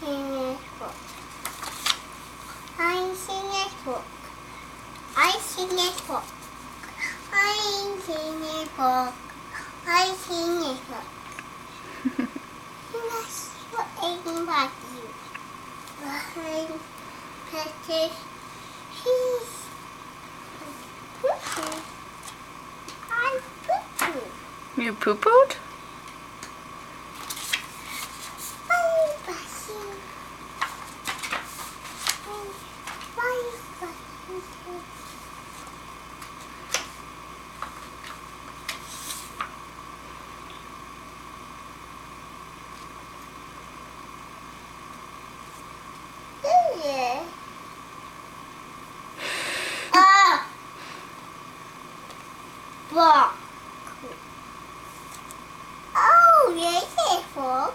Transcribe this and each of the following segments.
seen this book. I've seen this book. I've seen this book. I've seen this book. I've seen this book. That's what anybody behind pictures. He's poo-poo. I poo-poo. You poo-pooed? Book. Oh, yes, a book.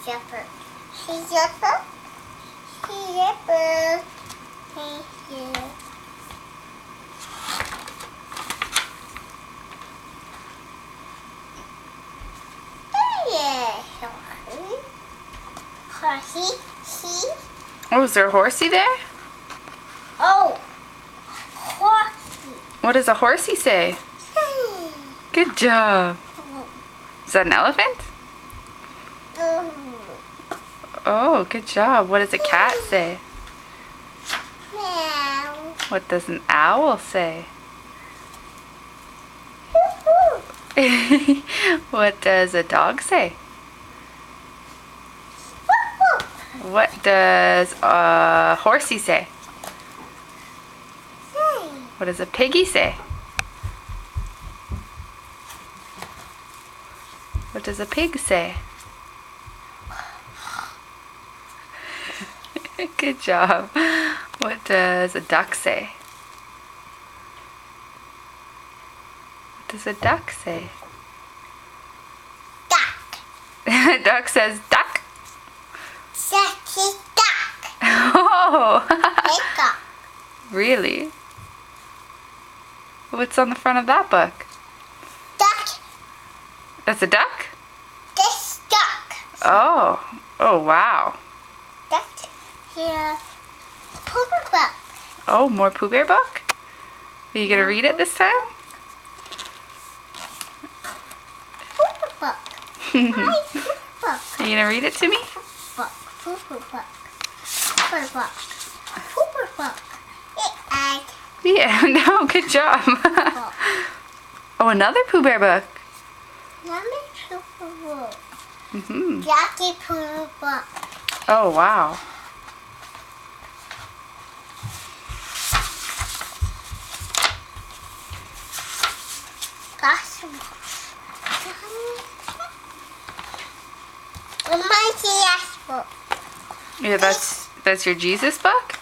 Shepherd. She's shepherd. She's shepherd. Thank you. Horsey, see? Oh, is there a horsey there? Oh, horsey. What does a horsey say? Good job. Is that an elephant? Oh, good job. What does a cat say? Meow. What does an owl say? What does a dog say? What does a horsey say? What does a piggy say? What does a pig say? Good job. What does a duck say? What does a duck say? Duck. Duck says duck. Ducky duck. Oh! Duck. Really? What's on the front of that book? Duck. That's a duck? This duck. Oh. Oh, wow. Duck. Here. Pooper book. Oh, more Pooh Bear book? Are you going to read it this time? Pooper book. Hi, Pooper book. Are you going to read it to me? Book. Pooper book. Pooper book. Pooper book. Egg. Yeah, no, good job. Oh, another Pooh Bear book. Yummy Pooper book. Mm-hmm. Yucky Pooper book. Oh, wow. My Jesus book. Yeah, that's your Jesus book?